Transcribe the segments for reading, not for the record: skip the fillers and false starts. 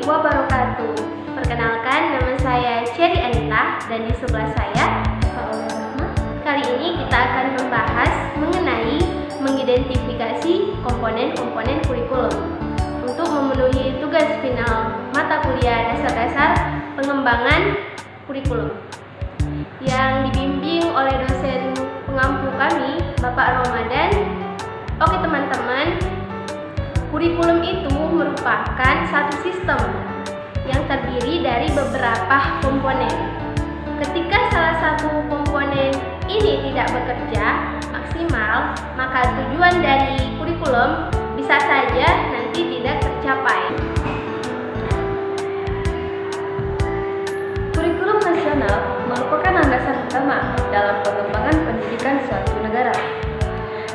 wabarakatuh. Perkenalkan, nama saya Cherry Anita dan di sebelah saya Pak Ola Rahma. Kali ini kita akan membahas mengenai mengidentifikasi komponen-komponen kurikulum untuk memenuhi tugas final mata kuliah dasar-dasar pengembangan kurikulum yang dibimbing oleh dosen pengampu kami, Bapak Ramadan. Oke teman-teman, kurikulum itu merupakan satu sistem yang terdiri dari beberapa komponen. Ketika salah satu komponen ini tidak bekerja maksimal, maka tujuan dari kurikulum bisa saja nanti tidak tercapai. Kurikulum nasional merupakan landasan utama dalam pengembangan pendidikan suatu negara.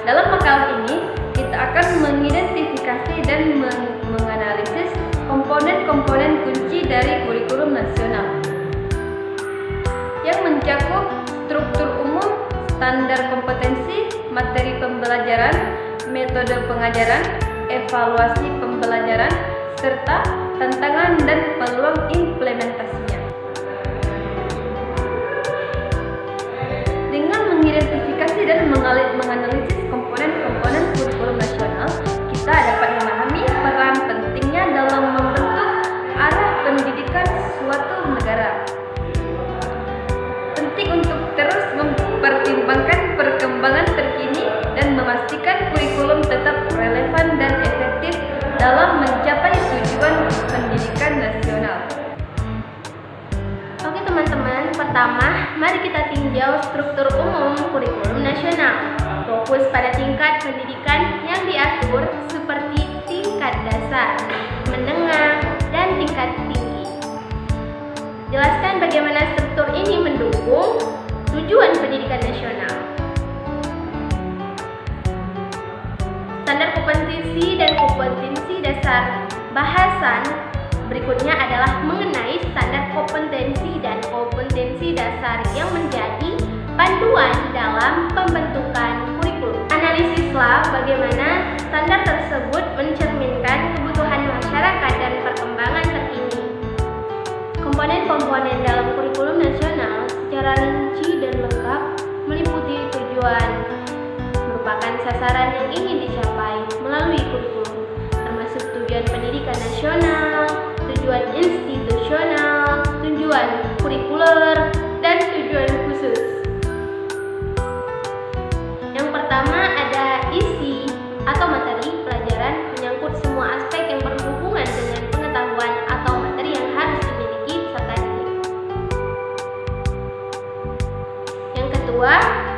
Dalam makalah ini, kita akan mengidentifikasi dan menganalisis komponen-komponen kunci dari kurikulum nasional yang mencakup struktur umum, standar kompetensi, materi pembelajaran, metode pengajaran, evaluasi pembelajaran, serta tantangan dan peluang implementasinya. Dengan mengidentifikasi dan menganalisis komponen-komponen kurikulum nasional, kita dapat memahami peran pentingnya dalam membentuk arah pendidikan suatu negara. Penting untuk terus mempertimbangkan perkembangan terkini dan memastikan kurikulum tetap relevan dan efektif dalam mencapai tujuan pendidikan nasional. Oke teman-teman, pertama mari kita tinjau struktur umum kurikulum nasional. Fokus pada tingkat pendidikan yang diatur seperti tingkat dasar, menengah, dan tingkat tinggi. Jelaskan bagaimana struktur ini mendukung tujuan pendidikan nasional. Standar kompetensi dan kompetensi dasar bahasan berikutnya adalah mengenai standar kompetensi dan kompetensi dasar yang menjadi panduan dalam pembentukan kurikulum. Analisislah bagaimana standar tersebut mencerminkan kebutuhan masyarakat dan perkembangan terkini. Komponen-komponen dalam kurikulum nasional secara rinci dan lengkap meliputi tujuan, merupakan sasaran yang ingin dicapai melalui kurikulum, termasuk tujuan pendidikan nasional, tujuan institusional, tujuan kurikuler, dan tujuan khusus. Yang pertama ada isi atau materi pelajaran, menyangkut semua aspek yang berhubungan dengan pengetahuan atau materi yang harus dimiliki peserta didik. Yang kedua,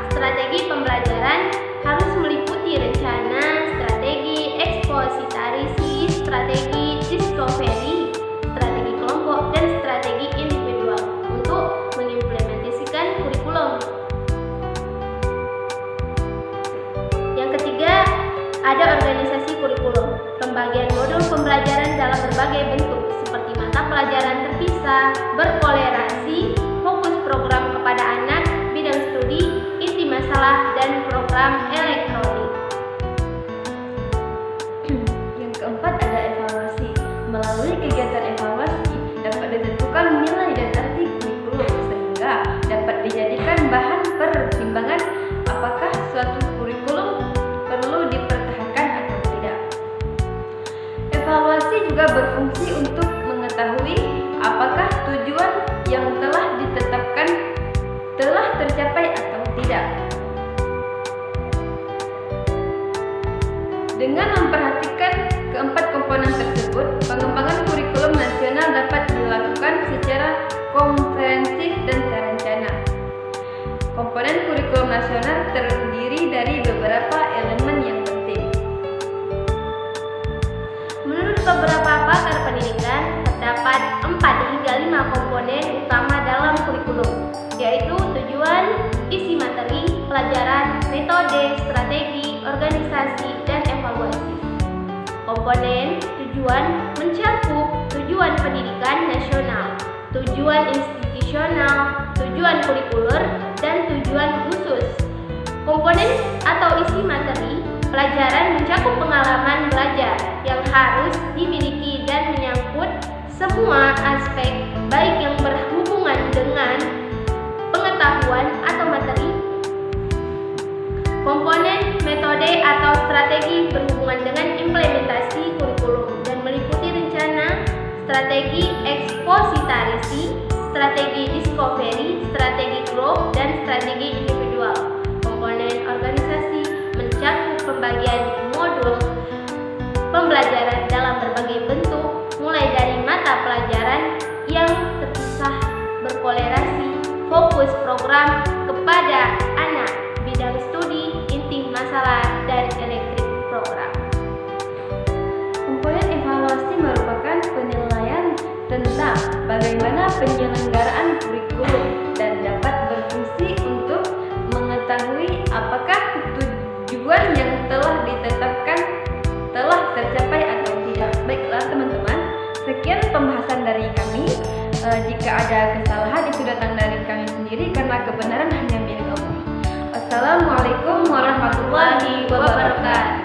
strategi pembelajaran harus meliputi rencana, strategi ekspositarisi, strategi discovery, strategi kelompok, dan strategi individual untuk mengimplementasikan kurikulum. Yang ketiga, ada organisasi kurikulum, pembagian modul pembelajaran dalam berbagai bentuk seperti mata pelajaran terpisah, berkolerasi, fokus program kepada anak, bidang studi, inti masalah, dan program elektronik. Yang keempat ada evaluasi. Melalui kegiatan evaluasi dapat ditentukan nilai dan arti kurikulum sehingga dapat dijadikan bahan pertimbangan apakah suatu kurikulum perlu dipertahankan atau tidak. Evaluasi juga berfungsi untuk mengetahui apakah tujuan yang telah ditetapkan telah tercapai atau tidak. Dengan memperhatikan keempat komponen tersebut, pengembangan kurikulum nasional dapat dilakukan secara komprehensif dan terencana. Komponen kurikulum nasional terdiri dari beberapa elemen yang penting. Menurut beberapa pakar pendidikan, terdapat 4 hingga 5 komponen utama dalam kurikulum, yaitu tujuan, isi materi, pelajaran, metode, strategi, organisasi, dan evaluasi. Komponen tujuan mencakup tujuan pendidikan nasional, tujuan institusional, tujuan kurikuler, dan tujuan khusus. Komponen atau isi materi pelajaran mencakup pengalaman belajar yang harus dimiliki dan menyangkut semua aspek baik yang berhubungan dengan pengetahuan atau materi. Komponen metode atau strategi berhubungan dengan implementasi kurikulum dan meliputi rencana, strategi ekspositarisi, strategi discovery, strategi growth, dan strategi individual. Komponen organisasi mencakup pembagian modul pembelajaran dalam berbagai bentuk, mulai dari mata pelajaran yang terpisah berkolerasi, fokus program kepada anak, bidang studi, inti masalah, dan elektrik program. Komponen evaluasi merupakan penilaian tentang bagaimana penyelenggaraan kurikulum dan dapat berfungsi untuk mengetahui apakah tujuan yang telah ditetapkan telah tercapai atau tidak. Baiklah teman-teman, sekian pembahasan dari kami. Jika ada kesalahan itu datang dari kami sendiri karena kebenaran hanya milik Allah. Assalamualaikum warahmatullahi wabarakatuh.